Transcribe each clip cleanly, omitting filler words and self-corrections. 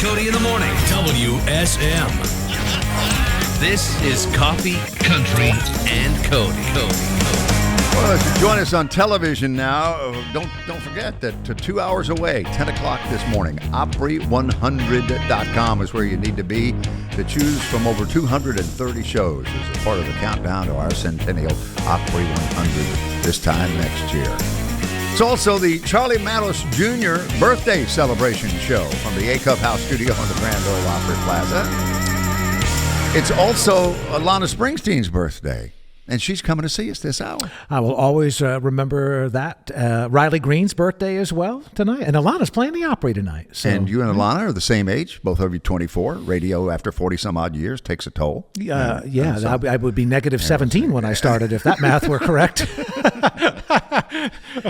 Cody in the morning. WSM. This is Coffee, Country, and Cody. Well, if you join us on television now, don't forget that 2 hours away, 10 o'clock this morning, Opry100.com is where you need to be to choose from over 230 shows as a part of the countdown to our centennial Opry 100 this time next year. It's also the Charlie Mattos Jr. birthday celebration show from the A-Cup House studio on the Grand Ole Opry Plaza. It's also Alana Springsteen's birthday. And she's coming to see us this hour. I will always remember that. Riley Green's birthday as well tonight. And Alana's playing the Opry tonight. So. And you and Alana are the same age, both of you 24. Radio after 40-some-odd years takes a toll. I would be negative 17 when I started, if that math were correct.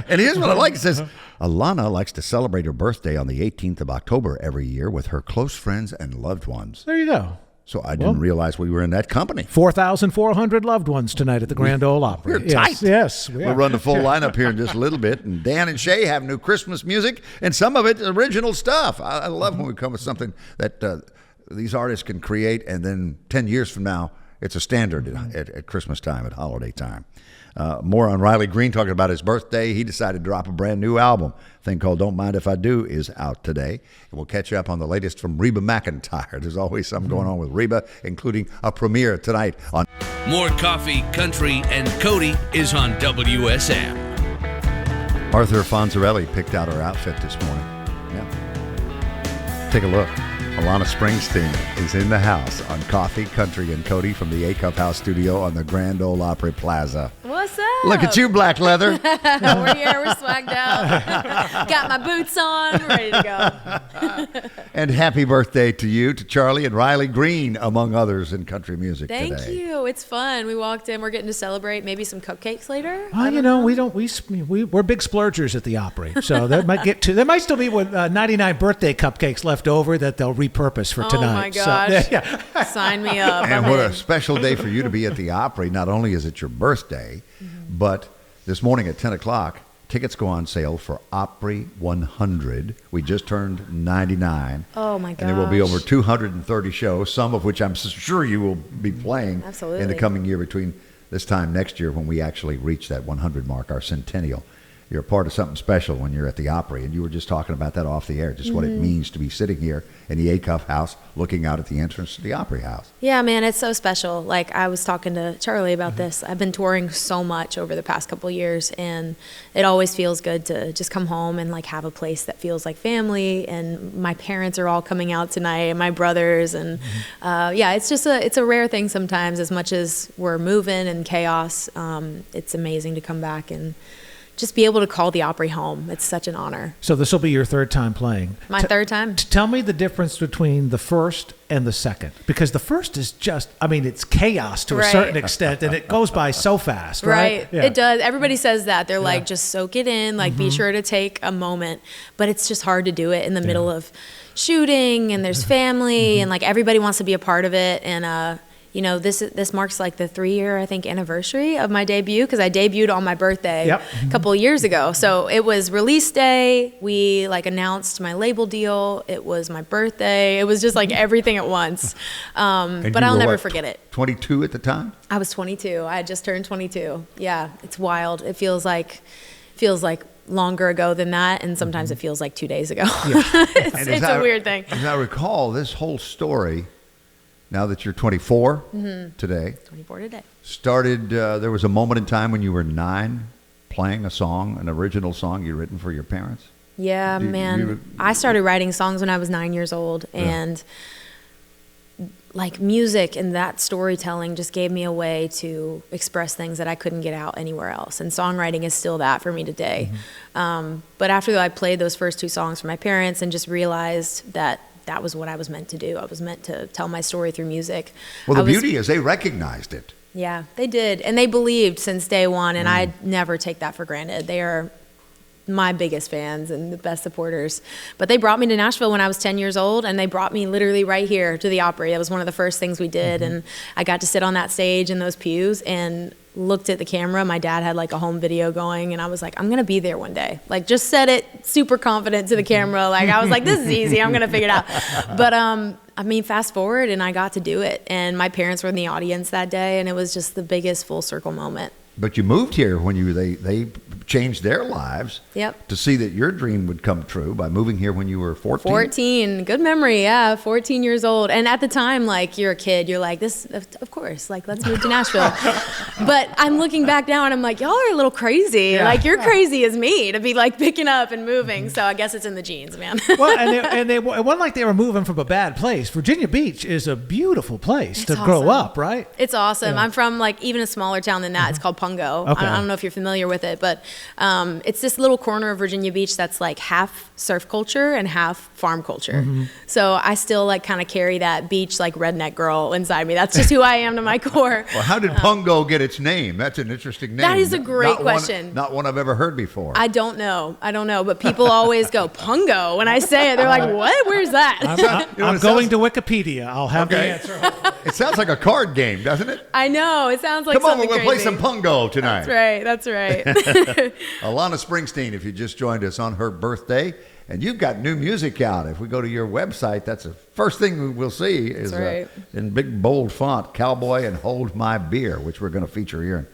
And here's what I like. It says, Alana likes to celebrate her birthday on the 18th of October every year with her close friends and loved ones. There you go. So I didn't realize we were in that company. 4,400 loved ones tonight at the Grand Ole Opry. We're tight. Yes. We'll run the full lineup here in just a little bit. And Dan and Shay have new Christmas music, and some of it original stuff. I love when we come with something that these artists can create, and then 10 years from now, it's a standard at Christmas time, at holiday time. More on Riley Green talking about his birthday. He decided to drop a brand new album. A thing called Don't Mind If I Do is out today. And we'll catch you up on the latest from Reba McEntire. There's always something going on with Reba, including a premiere tonight on... More Coffee, Country, and Cody is on WSM. Arthur Fonzarelli picked out her outfit this morning. Yeah. Take a look. Alana Springsteen is in the house on Coffee, Country, and Cody from the A-Cup House studio on the Grand Ole Opry Plaza. What's up? Look at you, Black Leather. We're here. We're swagged out. Got my boots on. Ready to go. And happy birthday to you, to Charlie and Riley Green, among others in country music today. Thank you. It's fun. We walked in. We're getting to celebrate maybe some cupcakes later. We're big splurgers at the Opry. So there might still be 99 birthday cupcakes left over that they'll repurpose for tonight. Oh my gosh. So, Sign me up. And what a special day for you to be at the Opry. Not only is it your birthday, but this morning at 10 o'clock, tickets go on sale for Opry 100. We just turned 99. Oh my gosh. And there will be over 230 shows, some of which I'm sure you will be playing in the coming year between this time next year when we actually reach that 100 mark, our centennial. You're a part of something special when you're at the Opry, and you were just talking about that off the air, just what it means to be sitting here in the A-Cup House looking out at the entrance to the Opry House. Yeah, man, it's so special. Like, I was talking to Charlie about this. I've been touring so much over the past couple of years, and it always feels good to just come home and like have a place that feels like family. And my parents are all coming out tonight, and my brothers, and it's just it's a rare thing sometimes. As much as we're moving and chaos, it's amazing to come back and just be able to call the Opry home. It's such an honor. So this will be your third time playing. My third time. Tell me the difference between the first and the second. Because the first is just, it's chaos to a certain extent, and it goes by so fast, right? Yeah. It does. Everybody says that. They're like, just soak it in, like be sure to take a moment. But it's just hard to do it in the middle of shooting, and there's family, and like everybody wants to be a part of it. And this marks like the 3-year, I think, anniversary of my debut, because I debuted on my birthday a couple of years ago. So it was release day. We like announced my label deal. It was my birthday. It was just like everything at once. But I'll never forget it. 22 at the time? I was 22. I had just turned 22. Yeah, it's wild. It feels like longer ago than that, and sometimes it feels like 2 days ago. Yeah. it's a weird thing. As I recall, this whole story, now that you're 24 today. 24 today. Started, there was a moment in time when you were 9 playing a song, an original song you'd written for your parents? Yeah, I started writing songs when I was 9 years old, and like music and that storytelling just gave me a way to express things that I couldn't get out anywhere else. And songwriting is still that for me today. But after I played those first 2 songs for my parents and just realized that was what I was meant to do. I was meant to tell my story through music. Well, the beauty is they recognized it. Yeah, they did. And they believed since day one, and I never take that for granted. They are my biggest fans and the best supporters. But they brought me to Nashville when I was 10 years old, and they brought me literally right here to the Opry. That was one of the first things we did, and I got to sit on that stage in those pews, and looked at the camera. My dad had like a home video going, and I was like, I'm gonna be there one day. Like, just said it super confident to the camera. Like, I was like, this is easy, I'm gonna figure it out. But I mean, fast forward, and I got to do it, and my parents were in the audience that day, and it was just the biggest full circle moment. But you moved here when they changed their lives. Yep. To see that your dream would come true by moving here when you were 14. 14, good memory, yeah, 14 years old. And at the time, like, you're a kid, you're like, this, of course, like, let's move to Nashville. But I'm looking back now, and I'm like, y'all are a little crazy. Yeah. Like, you're crazy as me to be, like, picking up and moving. So I guess it's in the genes, man. Well, it wasn't like they were moving from a bad place. Virginia Beach is a beautiful place to grow up, right? It's awesome. Yeah. I'm from, like, even a smaller town than that. It's called Pungo. Okay. I don't know if you're familiar with it, but it's this little corner of Virginia Beach that's like half surf culture and half farm culture. So I still like kind of carry that beach like redneck girl inside me. That's just who I am to my core. Well, how did Pungo get its name? That's an interesting name. That is a great question. Not one I've ever heard before. I don't know. But people always go Pungo when I say it. They're like, what? Where's that? I'm going to Wikipedia. I'll have the answer. It sounds like a card game, doesn't it? I know. It sounds like Come on, something we're going to play crazy. some Pungo tonight. That's right. Alana Springsteen, if you just joined us on her birthday, and you've got new music out. If we go to your website, that's the first thing we'll see is right. In big bold font, Cowboy and Hold My Beer, which we're going to feature here in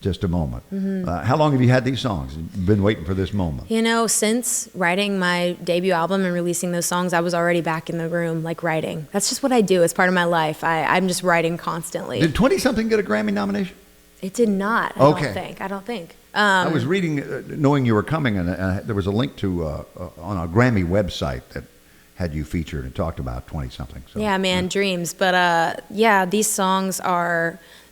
just a moment. How long have you had these songs? You've been waiting for this moment. You know, since writing my debut album and releasing those songs, I was already back in the room, like writing. That's just what I do. It's part of my life. I'm just writing constantly. Did 20-something get a Grammy nomination? It did not. I don't think. I was reading, knowing you were coming, and there was a link to on a Grammy website that had you featured and talked about 20-something. So, yeah, man, dreams. But these songs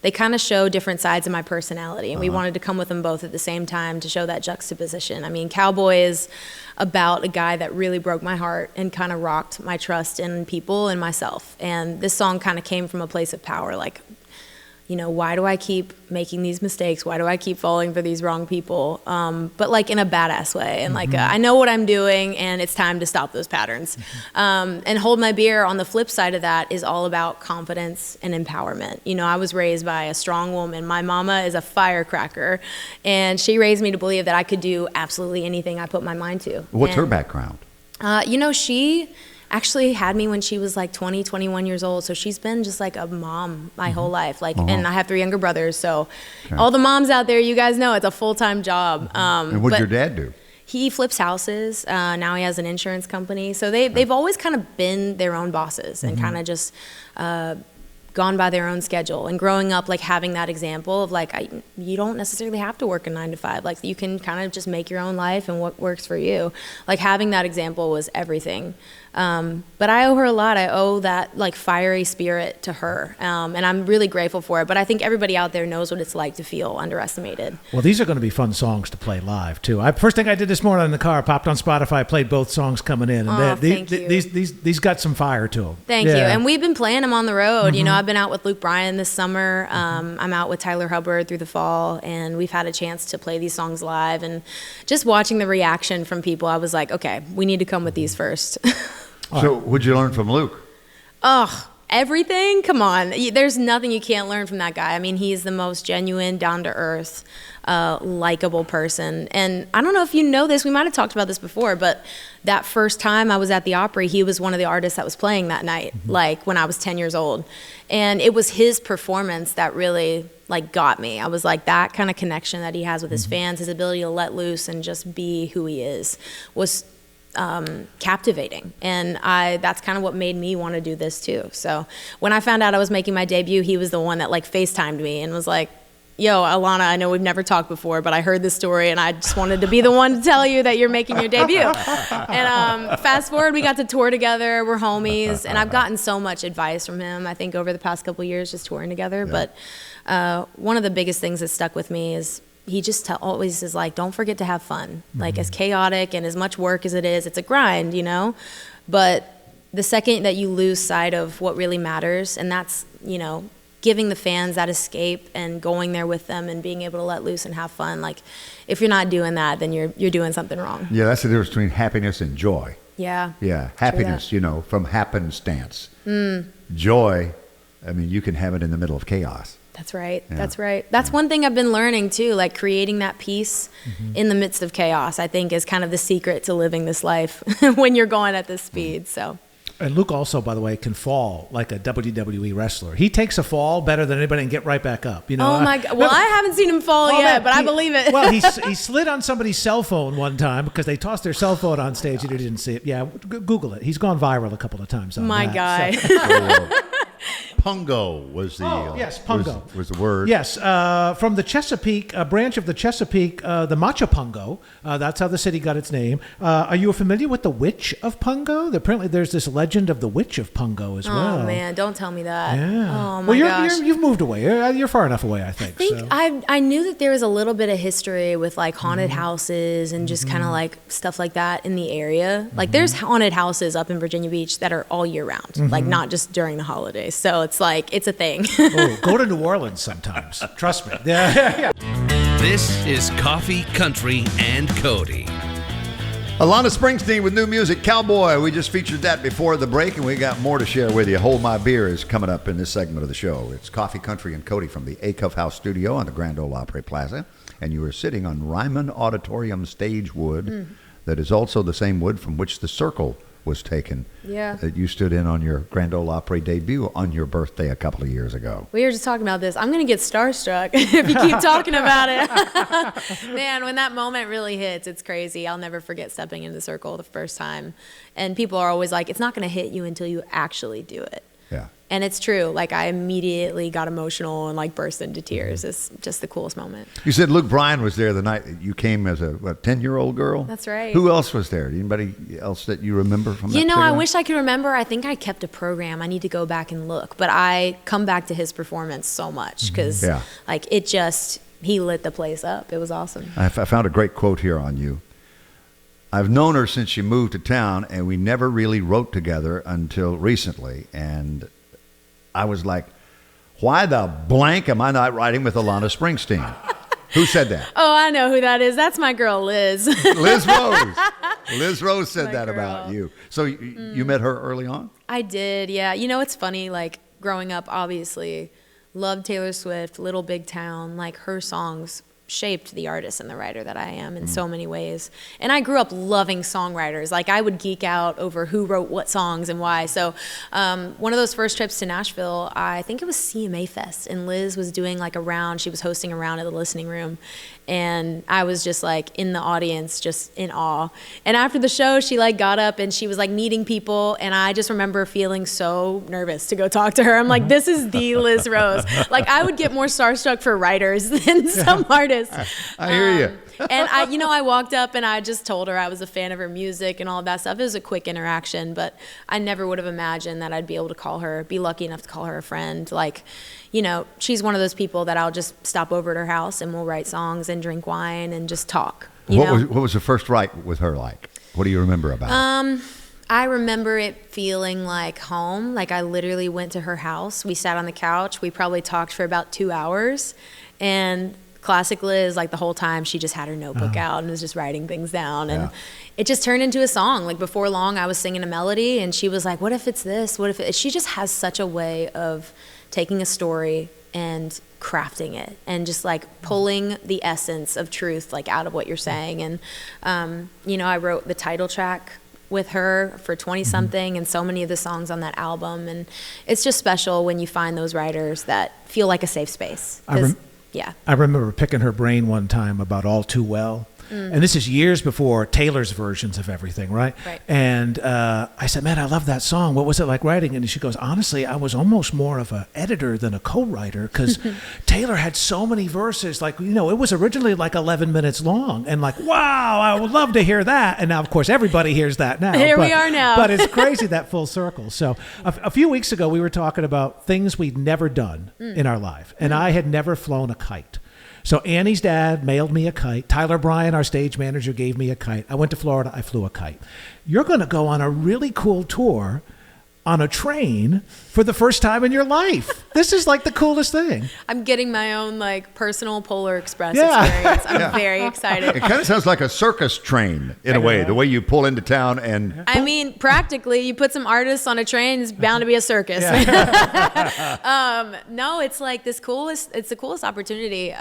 they kind of show different sides of my personality, and we wanted to come with them both at the same time to show that juxtaposition. I mean, Cowboy is about a guy that really broke my heart and kind of rocked my trust in people and myself. And this song kind of came from a place of power, like, you know, why do I keep making these mistakes? Why do I keep falling for these wrong people? But like in a badass way. And like, I know what I'm doing, and it's time to stop those patterns. And Hold My Beer, on the flip side of that, is all about confidence and empowerment. You know, I was raised by a strong woman. My mama is a firecracker, and she raised me to believe that I could do absolutely anything I put my mind to. What's her background? You know, she actually had me when she was like 20, 21 years old. So she's been just like a mom my whole life. Like, and I have 3 younger brothers. So all the moms out there, you guys know it's a full-time job. And what did your dad do? He flips houses. Now he has an insurance company. So they've always kind of been their own bosses and kind of just gone by their own schedule. And growing up, like having that example of like, you don't necessarily have to work a 9 to 5. Like you can kind of just make your own life and what works for you. Like having that example was everything. But I owe her a lot. I owe that like fiery spirit to her. And I'm really grateful for it. But I think everybody out there knows what it's like to feel underestimated. Well, these are going to be fun songs to play live too. First thing I did this morning in the car, popped on Spotify, played both songs coming in, and these got some fire to them. Thank you. And we've been playing them on the road. You know, I've been out with Luke Bryan this summer. I'm out with Tyler Hubbard through the fall, and we've had a chance to play these songs live. And just watching the reaction from people, I was like, okay, we need to come with these first. So what'd you learn from Luke? Oh, everything? Come on. There's nothing you can't learn from that guy. I mean, he's the most genuine, down-to-earth, likable person. And I don't know if you know this. We might have talked about this before, but that first time I was at the Opry, he was one of the artists that was playing that night, like when I was 10 years old. And it was his performance that really like got me. I was like, that kind of connection that he has with his fans, his ability to let loose and just be who he is, was captivating. And that's kind of what made me want to do this too. So when I found out I was making my debut, he was the one that like FaceTimed me and was like, yo, Alana, I know we've never talked before, but I heard this story and I just wanted to be the one to tell you that you're making your debut. And fast forward, we got to tour together. We're homies. And I've gotten so much advice from him, I think, over the past couple of years just touring together. Yeah. But one of the biggest things that stuck with me is he just always is like, don't forget to have fun. Like as chaotic and as much work as it is, it's a grind, you know? But the second that you lose sight of what really matters, and that's, you know, giving the fans that escape and going there with them and being able to let loose and have fun. Like if you're not doing that, then you're doing something wrong. Yeah, that's the difference between happiness and joy. Yeah. Yeah, happiness, you know, from happenstance. Joy, I mean, you can have it in the middle of chaos. That's right. Yeah. That's right. That's one thing I've been learning too, like creating that peace in the midst of chaos, I think is kind of the secret to living this life when you're going at this speed. So. And Luke also, by the way, can fall like a WWE wrestler. He takes a fall better than anybody and get right back up. You know. Oh my God! Well, I haven't seen him fall yet, but I believe it. Well, he slid on somebody's cell phone one time because they tossed their cell phone on stage and he didn't see it. Yeah, Google it. He's gone viral a couple of times. On my that, guy. So. Pungo was the yes, Pungo was the word. Yes, from the Chesapeake branch of the Chesapeake, the Machapungo. That's how the city got its name. Are you familiar with the Witch of Pungo? Apparently, there's this legend of the Witch of Pungo as well. Oh man, don't tell me that. Yeah. Oh my gosh. You've moved away. You're far enough away, I think. I knew that there was a little bit of history with like haunted houses and just kind of like stuff like that in the area. Like there's haunted houses up in Virginia Beach that are all year round, like not just during the holidays. So it's like it's a thing. Oh, go to New Orleans sometimes. Trust me. Yeah. This is Coffee, Country, and Cody. Alana Springsteen with new music, Cowboy. We just featured that before the break, and we got more to share with you. Hold My Beer is coming up in this segment of the show. It's Coffee, Country, and Cody from the Acuff House Studio on the Grand Ole Opry Plaza, and you are sitting on Ryman Auditorium stage wood that is also the same wood from which the Circle was taken. Yeah. That you stood in on your Grand Ole Opry debut on your birthday a couple of years ago. We were just talking about this. I'm going to get starstruck if you keep talking about it. Man, when that moment really hits, it's crazy. I'll never forget stepping into the Circle the first time. And people are always like, it's not going to hit you until you actually do it. Yeah. And it's true. Like, I immediately got emotional and, like, burst into tears. It's just the coolest moment. You said Luke Bryan was there the night you came as a 10-year-old girl? That's right. Who else was there? Anybody else that you remember from that? You know, I particular? wish I could remember. I think I kept a program. I need to go back and look. But I come back to his performance so much because, like, it just, he lit the place up. It was awesome. I found a great quote here on you. I've known her since she moved to town, and we never really wrote together until recently. And I was like, why the blank am I not writing with Alana Springsteen? Who said that? Oh, I know who that is. That's my girl, Liz. Liz Rose. Liz Rose said My that girl. about you. So you met her early on? I did, yeah. You know, it's funny, like, growing up, obviously, loved Taylor Swift, Little Big Town. Like, her songs shaped the artist and the writer that I am in so many ways. And I grew up loving songwriters. Like, I would geek out over who wrote what songs and why. So one of those first trips to Nashville, I think it was CMA Fest, and Liz was doing like a round. She was hosting a round at the listening room. And I was just like in the audience, just in awe. And after the show, she like got up and she was like meeting people. And I just remember feeling so nervous to go talk to her. I'm like, this is the Liz Rose. Like, I would get more starstruck for writers than some artists. I hear you. And I walked up and I just told her I was a fan of her music and all of that stuff. It was a quick interaction, but I never would have imagined that I'd be able to be lucky enough to call her a friend. Like, you know, she's one of those people that I'll just stop over at her house and we'll write songs and drink wine and just talk. What was the first write with her like? What do you remember about it? I remember it feeling like home. Like, I literally went to her house. We sat on the couch. We probably talked for about 2 hours. And classic Liz, like, the whole time she just had her notebook out and was just writing things down. And it just turned into a song. Like, before long, I was singing a melody and she was like, what if it's this? What if she just has such a way of taking a story and crafting it and just like pulling the essence of truth like out of what you're saying. And I wrote the title track with her for 20 something and so many of the songs on that album, and it's just special when you find those writers that feel like a safe space. I remember picking her brain one time about All Too Well. And this is years before Taylor's versions of everything, right? And I said, man, I love that song. What was it like writing? And she goes, honestly, I was almost more of an editor than a co-writer because Taylor had so many verses. Like, you know, it was originally like 11 minutes long. And like, wow, I would love to hear that. And now, of course, everybody hears that now. Here we are now. But it's crazy, that full circle. So a few weeks ago, we were talking about things we'd never done in our life. And I had never flown a kite. So Annie's dad mailed me a kite. Tyler Bryan, our stage manager, gave me a kite. I went to Florida. I flew a kite. You're going to go on a really cool tour on a train for the first time in your life. This is like the coolest thing. I'm getting my own like personal Polar Express experience. I'm very excited. It kind of sounds like a circus train in a way, the way you pull into town and... I mean, practically, you put some artists on a train, it's bound to be a circus. No, it's like it's the coolest opportunity.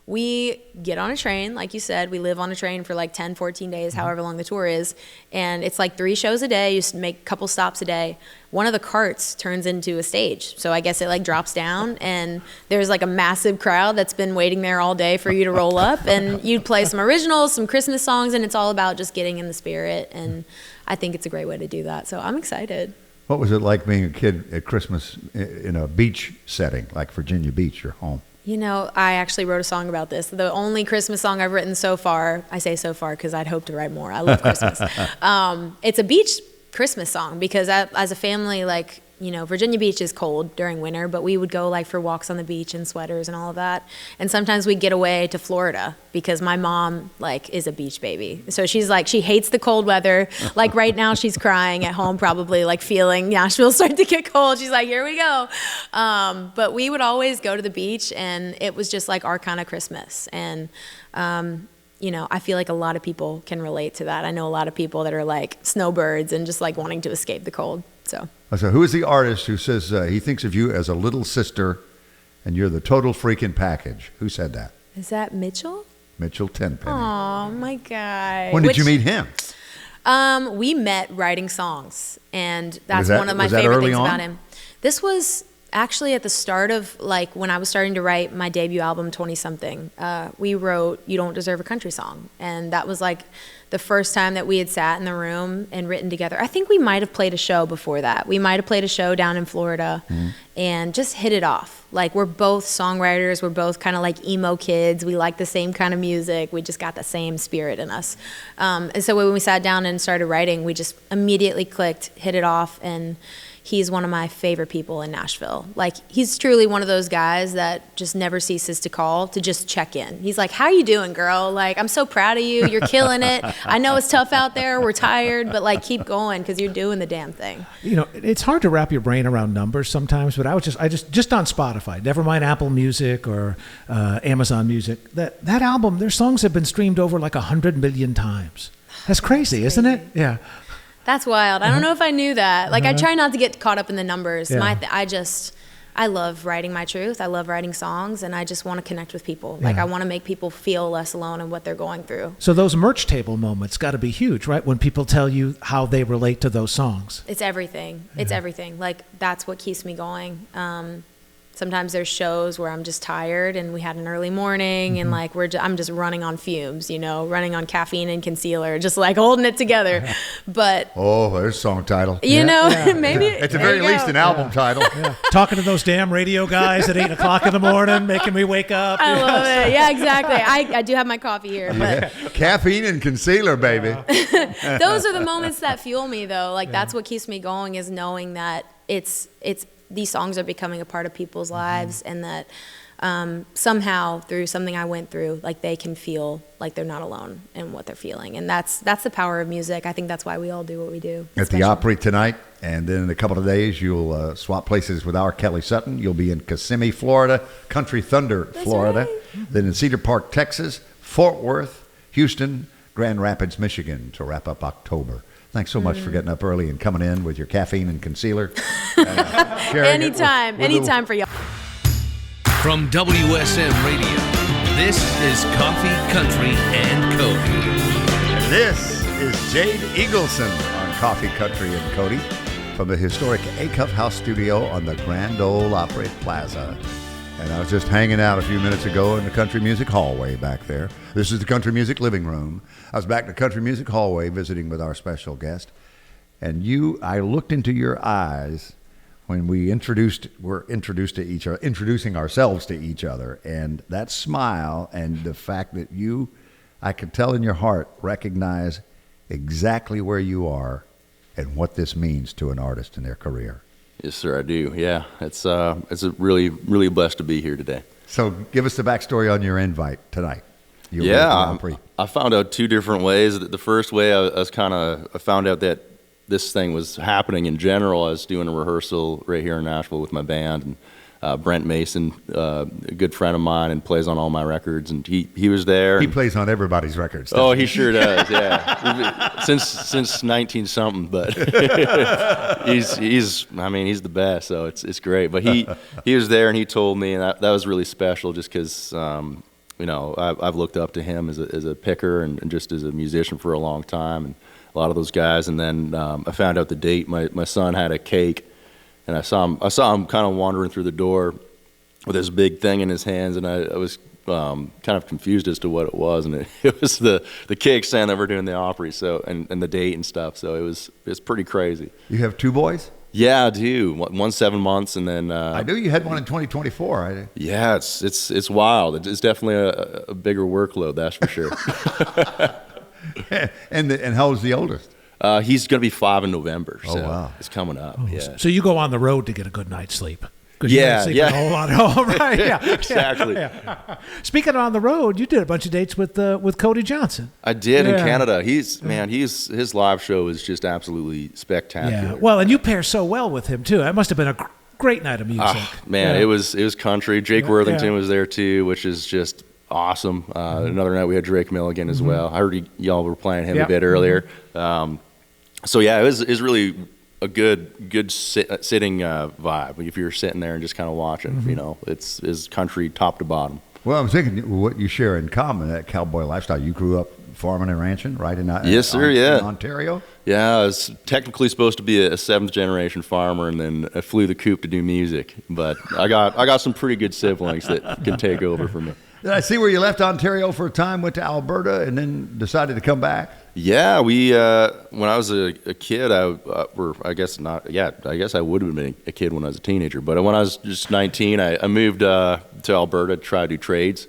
We get on a train, like you said, we live on a train for like 10, 14 days, however long the tour is. And it's like 3 shows a day. You make a couple stops a day. One of the carts turns into a stage. So I guess it like drops down and there's like a massive crowd that's been waiting there all day for you to roll up. And you play some originals, some Christmas songs, and it's all about just getting in the spirit. And I think it's a great way to do that. So I'm excited. What was it like being a kid at Christmas in a beach setting, like Virginia Beach, your home? You know, I actually wrote a song about this. The only Christmas song I've written so far, I say so far because I'd hope to write more. I love Christmas. It's a beach Christmas song because as a family, like, you know, Virginia Beach is cold during winter, but we would go like for walks on the beach in sweaters and all of that. And sometimes we'd get away to Florida because my mom like is a beach baby. So she's like, she hates the cold weather. Like right now she's crying at home, probably like feeling Nashville starting to get cold. She's like, here we go. But we would always go to the beach and it was just like our kind of Christmas. And, you know, I feel like a lot of people can relate to that. I know a lot of people that are like snowbirds and just like wanting to escape the cold. So who is the artist who says he thinks of you as a little sister and you're the total freaking package? Who said that? Is that Mitchell? Mitchell Tenpenny. Oh, my God. When did you meet him? We met writing songs, and that's Was one of my was that favorite early things on? about him. This was actually at the start of, like, when I was starting to write my debut album, 20-something. We wrote You Don't Deserve a Country Song, and that was, like, the first time that we had sat in the room and written together. I think we might have played a show before that. We might have played a show down in Florida and just hit it off. Like, we're both songwriters. We're both kind of like emo kids. We like the same kind of music. We just got the same spirit in us. And so when we sat down and started writing, we just immediately clicked, hit it off, and he's one of my favorite people in Nashville. Like, he's truly one of those guys that just never ceases to call to just check in. He's like, how you doing, girl? Like, I'm so proud of you. You're killing it. I know it's tough out there. We're tired, but like, keep going because you're doing the damn thing. You know, it's hard to wrap your brain around numbers sometimes, but I just on Spotify, never mind Apple Music or Amazon Music, that album, their songs have been streamed over like 100 million times. That's crazy, isn't it? Yeah. That's wild. I don't know if I knew that. Like, I try not to get caught up in the numbers. Yeah. I love writing my truth. I love writing songs, and I just want to connect with people. Like, I want to make people feel less alone in what they're going through. So those merch table moments got to be huge, right? When people tell you how they relate to those songs. It's everything. It's everything. Like, that's what keeps me going. Sometimes there's shows where I'm just tired and we had an early morning and like I'm just running on fumes, you know, running on caffeine and concealer, just like holding it together. But there's a song title. You know, maybe at the very least an album title. Yeah. Talking to those damn radio guys at 8 o'clock in the morning, making me wake up. I love it. Yeah, exactly. I do have my coffee here, but Caffeine and concealer, baby. Those are the moments that fuel me, though. Like, that's what keeps me going, is knowing that it's these songs are becoming a part of people's lives, and that somehow through something I went through, like, they can feel like they're not alone in what they're feeling. And that's the power of music. I think that's why we all do what we do. At the Opry tonight, and then in a couple of days, you'll swap places with our Kelly Sutton. You'll be in Kissimmee, Florida, Country Thunder, Florida, then in Cedar Park, Texas, Fort Worth, Houston, Grand Rapids, Michigan to wrap up October. Thanks so much for getting up early and coming in with your caffeine and concealer. Anytime for y'all. From WSM Radio, this is Coffee, Country, and Cody. This is Jade Eagleson on Coffee, Country, and Cody from the historic A-Cup House Studio on the Grand Ole Opry Plaza. And I was just hanging out a few minutes ago in the Country Music Hallway back there. This is the Country Music Living Room. I was back in the Country Music Hallway visiting with our special guest. And I looked into your eyes when we're introducing ourselves to each other. And that smile and the fact that I could tell in your heart, recognize exactly where you are and what this means to an artist in their career. Yes, sir, I do. Yeah, it's a really, really blessed to be here today. So give us the backstory on your invite tonight. I found out 2 different ways. The first way I found out that this thing was happening in general. I was doing a rehearsal right here in Nashville with my band, and Brent Mason, a good friend of mine, and plays on all my records, and he was there. He plays on everybody's records. Oh, he sure does. Yeah, since 19 something, but he's the best. So it's great. But he was there, and he told me, and that was really special, just because I've looked up to him as a picker and just as a musician for a long time, and a lot of those guys. And then I found out the date. My son had a cake. And I saw him kind of wandering through the door with this big thing in his hands, and I was kind of confused as to what it was, and it was the cake saying that we're doing the Opry, so and the date and stuff. So it's pretty crazy. You have 2 boys? Yeah, I do. One's 7 months, and then I knew you had one in 2024. Yeah, it's wild. It's definitely a bigger workload, that's for sure. And how old's the oldest? He's going to be 5 in November, so wow. It's coming up. Yeah. So you go on the road to get a good night's sleep. 'Cause Yeah, you yeah. A whole lot at home, right? Yeah, Exactly. Yeah. Speaking of on the road, you did a bunch of dates with Cody Johnson. I did in Yeah. Canada. His live show is just absolutely spectacular. Yeah. Well, and you pair so well with him too. That must have been a great night of music. Man, Yeah. it was country. Jake Yeah, Worthington yeah. was there too, which is just awesome. Another night we had Drake Milligan as well. I heard y'all were playing him Yeah. a bit earlier. So yeah, it was really a good sitting vibe. If you're sitting there and just kind of watching, it's country top to bottom. Well, I'm thinking what you share in common, that cowboy lifestyle. You grew up farming and ranching, right? Yes, sir, yeah. In Ontario? Yeah, I was technically supposed to be a 7th generation farmer, and then I flew the coop to do music. But I got some pretty good siblings that can take over for me. Did I see where you left Ontario for a time, went to Alberta, and then decided to come back? Yeah, we when I was a kid, I guess I would have been a kid when I was a teenager. But when I was just 19, I moved to Alberta to try to do trades.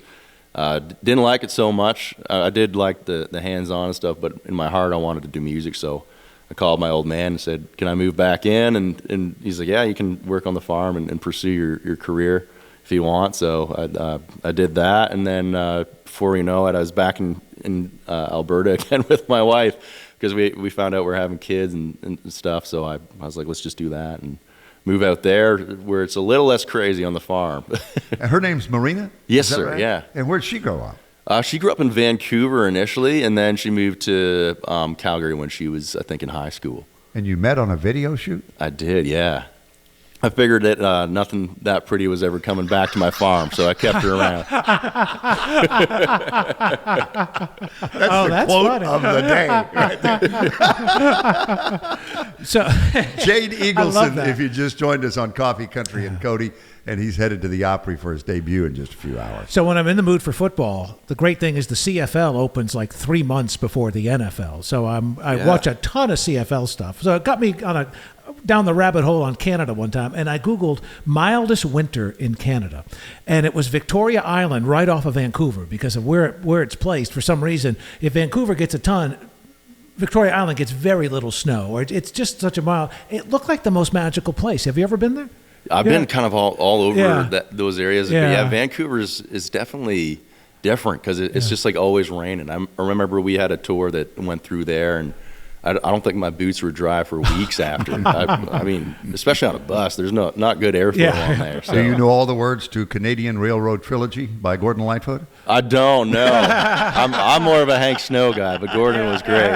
Didn't like it so much. I did like the hands-on and stuff, but in my heart, I wanted to do music. So I called my old man and said, "Can I move back in?" And he's like, "Yeah, you can work on the farm and pursue your career if you want." So I did that, and then before you know it, I was back in Alberta again with my wife, because we found out we're having kids and stuff. So I was like, let's just do that and move out there where it's a little less crazy on the farm. Her name's Marina? Yes, Is that sir. right? Yeah. And where'd she grow up? She grew up in Vancouver initially, and then she moved to Calgary when she was, I think, in high school. And you met on a video shoot? I did, yeah. I figured that nothing that pretty was ever coming back to my farm, so I kept her around. That's the quote funny. of the day. Right there. So Jade I love Eagleson, that. if you just joined us on Coffee Country and Cody, and he's headed to the Opry for his debut in just a few hours. So when I'm in the mood for football, the great thing is the CFL opens like 3 months before the NFL. So I watch a ton of CFL stuff. So it got me down the rabbit hole on Canada one time, and I Googled mildest winter in Canada. And it was Victoria Island right off of Vancouver because of where it's placed. For some reason, if Vancouver gets a ton, Victoria Island gets very little snow. Or it's just such a mild. It looked like the most magical place. Have you ever been there? I've been kind of all over those areas. Yeah. But yeah, Vancouver is definitely different because it's just like always raining. I remember we had a tour that went through there, and I don't think my boots were dry for weeks after. I mean, especially on a bus, there's not good airflow on there. So. Do you know all the words to Canadian Railroad Trilogy by Gordon Lightfoot? I don't know. I'm more of a Hank Snow guy, but Gordon was great.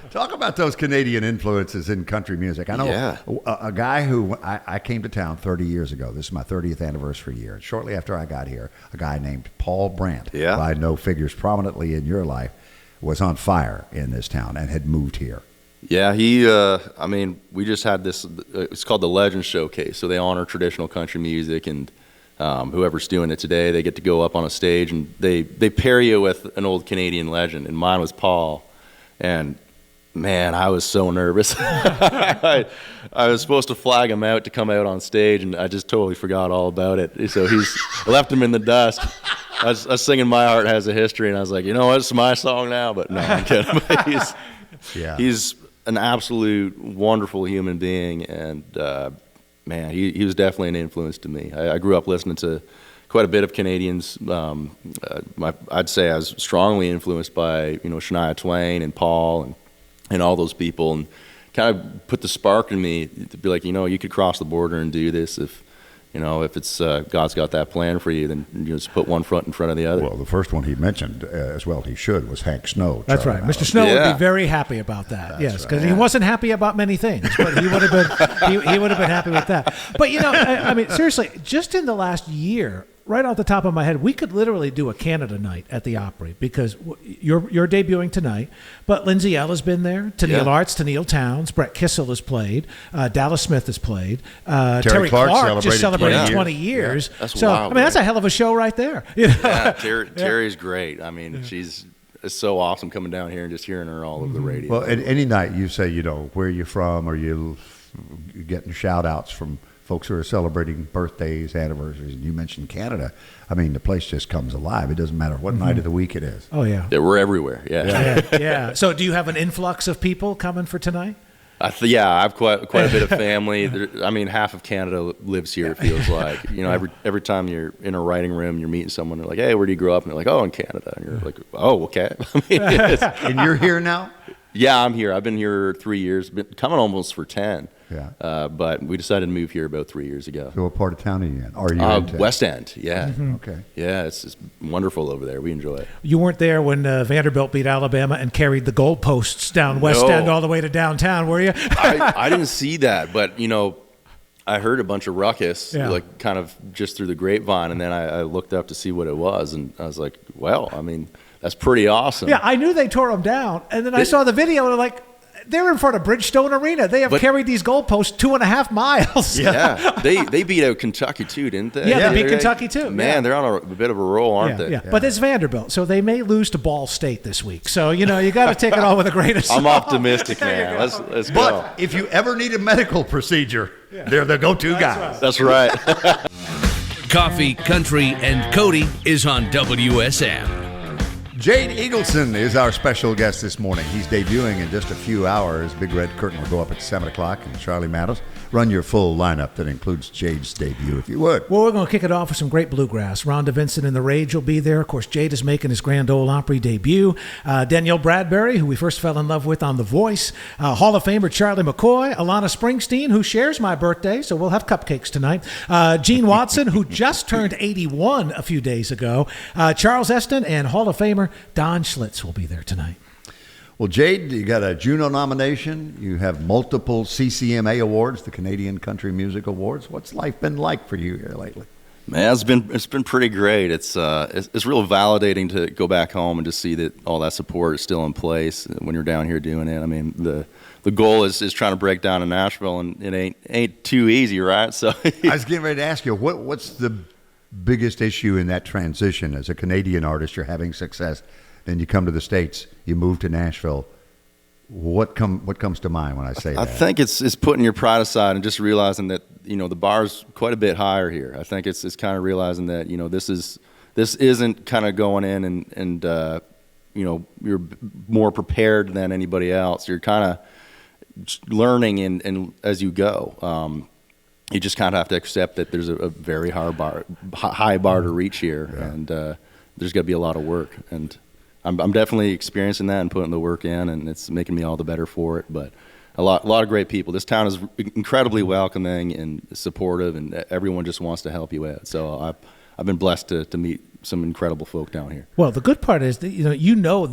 Talk about those Canadian influences in country music. I know a guy who I came to town 30 years ago. This is my 30th anniversary year. Shortly after I got here, a guy named Paul Brandt, who I know figures prominently in your life, was on fire in this town and had moved here. Yeah, we just had this, it's called the Legend Showcase. So they honor traditional country music, and whoever's doing it today, they get to go up on a stage and they pair you with an old Canadian legend. And mine was Paul. And man, I was so nervous. I was supposed to flag him out to come out on stage, and I just totally forgot all about it. So I left him in the dust. I was singing My Heart Has a History, and I was like, you know what, it's my song now. But no, I'm kidding. He's an absolute wonderful human being, and man, he was definitely an influence to me. I grew up listening to quite a bit of Canadians. I'd say I was strongly influenced by Shania Twain and Paul and all those people, and kind of put the spark in me to be like, you could cross the border and do this if it's God's got that plan for you, then you just put one foot in front of the other. Well, the first one he mentioned as well, he should, was Hank Snow. That's right. Mr. Snow would be very happy about that. Yes, because he wasn't happy about many things, but he would have been he would have been happy with that. But I mean, seriously, just in the last year, right off the top of my head, we could literally do a Canada night at the Opry, because you're debuting tonight, but Lindsay Ell has been there, Tennille Arts, Tennille Towns, Brett Kissel has played, Dallas Smith has played, Terry Clark just celebrated 20 years. Yeah, that's so, wild, I mean, that's a hell of a show right there. Yeah, Terry's great. I mean, it's so awesome coming down here and just hearing her all over the radio. Well, any night you say, where you're from, or you're getting shout outs from folks who are celebrating birthdays, anniversaries, and you mentioned Canada. I mean, the place just comes alive. It doesn't matter what night of the week it is. Oh, yeah. We're everywhere, yeah. So do you have an influx of people coming for tonight? I have quite a bit of family. I mean, half of Canada lives here, it feels like. Every time you're in a writing room, you're meeting someone, they're like, hey, where do you grow up? And they're like, oh, in Canada. And you're like, oh, okay. I mean, and you're here now? Yeah, I'm here. I've been here 3 years, been coming almost for 10. Yeah. But we decided to move here about 3 years ago. So what part of town are you in? Are you in West End, yeah. Mm-hmm. Okay. Yeah, it's wonderful over there. We enjoy it. You weren't there when Vanderbilt beat Alabama and carried the goalposts down West End all the way to downtown, were you? I didn't see that, but, I heard a bunch of ruckus, like kind of just through the grapevine, and then I looked up to see what it was, and I was like, well, I mean, that's pretty awesome. Yeah, I knew they tore them down, and then I saw the video, and I'm like, they're in front of Bridgestone Arena. They have carried these goalposts 2.5 miles. Yeah, they beat out Kentucky too, didn't they? Yeah, they beat Kentucky too. Man, they're on a bit of a roll, aren't they? Yeah, but it's Vanderbilt, so they may lose to Ball State this week. So you got to take it all with a grain of salt. I'm optimistic, man. Let's go. But if you ever need a medical procedure, they're the go-to guys. That's right. Coffee, Country, and Cody is on WSM. Jade Eagleson is our special guest this morning. He's debuting in just a few hours. Big Red Curtain will go up at 7 o'clock, and Charlie Mattos, run your full lineup that includes Jade's debut, if you would. Well, we're going to kick it off with some great bluegrass. Rhonda Vincent and the Rage will be there. Of course, Jade is making his Grand Ole Opry debut. Danielle Bradbury, who we first fell in love with on The Voice. Hall of Famer Charlie McCoy. Alana Springsteen, who shares my birthday, so we'll have cupcakes tonight. Gene Watson, who just turned 81 a few days ago. Charles Eston, and Hall of Famer Don Schlitz will be there tonight. Well, Jade, you got a Juno nomination. You have multiple CCMA awards, the Canadian Country Music Awards. What's life been like for you here lately? Man, it's been pretty great. It's real validating to go back home and just see that all that support is still in place when you're down here doing it. I mean, the goal is trying to break down in Nashville, and it ain't too easy, right? So I was getting ready to ask you, what's the biggest issue in that transition as a Canadian artist? You're having success, then you come to the States, you move to Nashville. What comes to mind when I say that? I think it's putting your pride aside and just realizing that the bar's quite a bit higher here. I think it's kind of realizing that this isn't kind of going in and you're more prepared than anybody else. You're kind of learning and as you go. You just kind of have to accept that there's a very high bar to reach here, and there's got to be a lot of work. And I'm definitely experiencing that and putting the work in, and it's making me all the better for it. But a lot of great people. This town is incredibly welcoming and supportive, and everyone just wants to help you out. So I've been blessed to meet some incredible folk down here. Well, the good part is that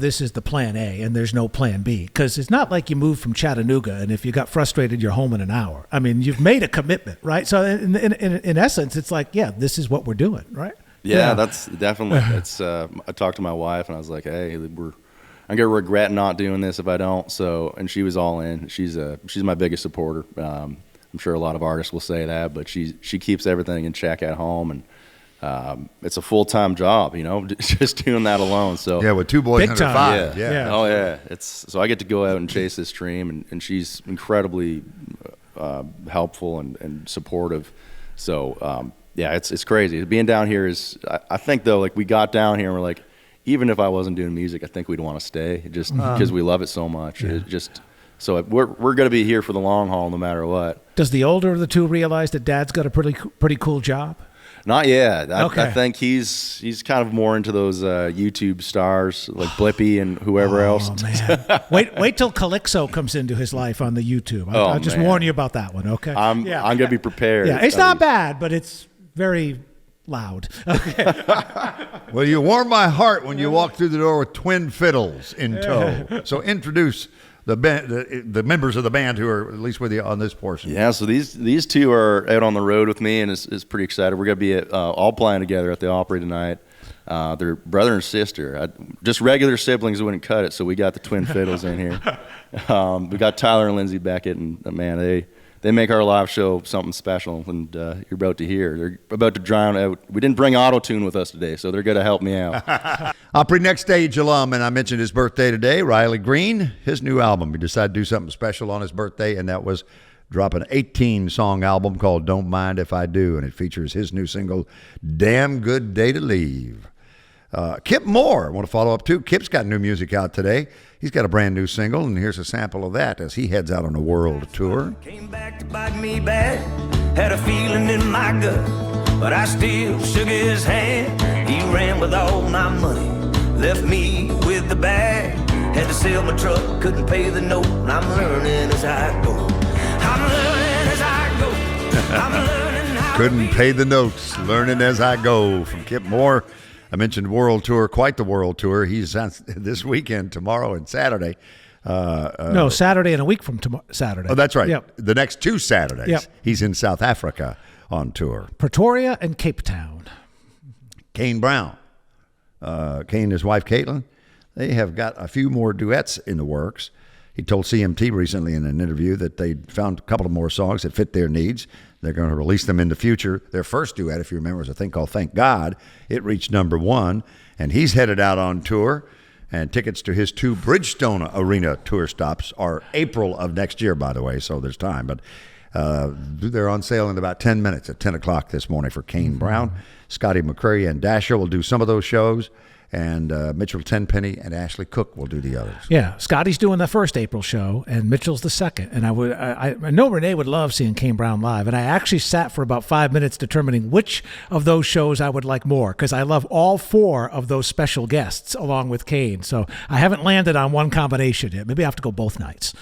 this is the plan A and there's no plan B, because it's not like you moved from Chattanooga and if you got frustrated you're home in an hour. I mean, you've made a commitment, right? So in essence, it's like, this is what we're doing, right? Yeah, that's definitely. I talked to my wife and I was like, hey, I'm gonna regret not doing this if I don't. So, and she was all in. She's my biggest supporter. I'm sure a lot of artists will say that, but she keeps everything in check at home, and it's a full-time job, just doing that alone. So yeah, with two boys Big under time. 5. Yeah. Oh yeah. So I get to go out and chase this dream, and she's incredibly helpful and supportive. So it's crazy. Being down here is, I think though, like we got down here and we're like, even if I wasn't doing music, I think we'd want to stay just because we love it so much. Yeah. So we're going to be here for the long haul no matter what. Does the older of the two realize that Dad's got a pretty cool job? Not yet. Okay. I think he's kind of more into those YouTube stars like Blippi and whoever else. Man. wait till Calypso comes into his life on the YouTube. I'll just warn you about that one, okay? I'm gonna be prepared. Yeah, it's not bad, but it's very loud. Okay. Well, you warm my heart when you walk through the door with twin fiddles in tow. So introduce the band, the members of the band who are at least with you on this portion. Yeah, so these two are out on the road with me, and it's pretty excited. We're gonna be all playing together at the Opry tonight. They're brother and sister. Just regular siblings wouldn't cut it, so we got the twin fiddles in here. We got Tyler and Lindsay Beckett, and man, they make our live show something special, and you're about to hear. They're about to drown out. We didn't bring auto-tune with us today, so they're going to help me out. Opry Next Stage alum, and I mentioned his birthday today, Riley Green, his new album. He decided to do something special on his birthday, and that was drop an 18-song album called Don't Mind If I Do, and it features his new single, Damn Good Day to Leave. Kip Moore, I want to follow up too. Kip's got new music out today. He's got a brand new single, and here's a sample of that as he heads out on a world tour. Came back to bite me bad, had a feeling in my gut, but I still shook his hand. He ran with all my money, left me with the bag. Had to sell my truck, couldn't pay the note, and I'm learning as I go. I'm learning as I go. I'm learning how Couldn't pay the notes, learning as I go, from Kip Moore. I mentioned world tour, quite the world tour. He's on this weekend, tomorrow and Saturday. No, Saturday and a week from Saturday. Oh, that's right. Yep. The next 2 Saturdays, Yep. He's in South Africa on tour. Pretoria and Cape Town. Kane Brown, Kane and his wife Caitlin, they have got a few more duets in the works. He told CMT recently in an interview that they found a couple of more songs that fit their needs. They're going to release them in the future. Their first duet, if you remember, was a thing called Thank God. It reached #1, and he's headed out on tour. And tickets to his 2 Bridgestone Arena tour stops are April of next year, by the way, so there's time. But they're on sale in about 10 minutes at 10 o'clock this morning for Kane Brown. Scotty McCreery and Dasher will do some of those shows. And Mitchell Tenpenny and Ashley Cook will do the others. Yeah, Scotty's doing the first April show, and Mitchell's the second. And I know Renee would love seeing Kane Brown live, and I actually sat for about 5 minutes determining which of those shows I would like more, because I love all 4 of those special guests along with Kane. So I haven't landed on one combination yet. Maybe I have to go both nights.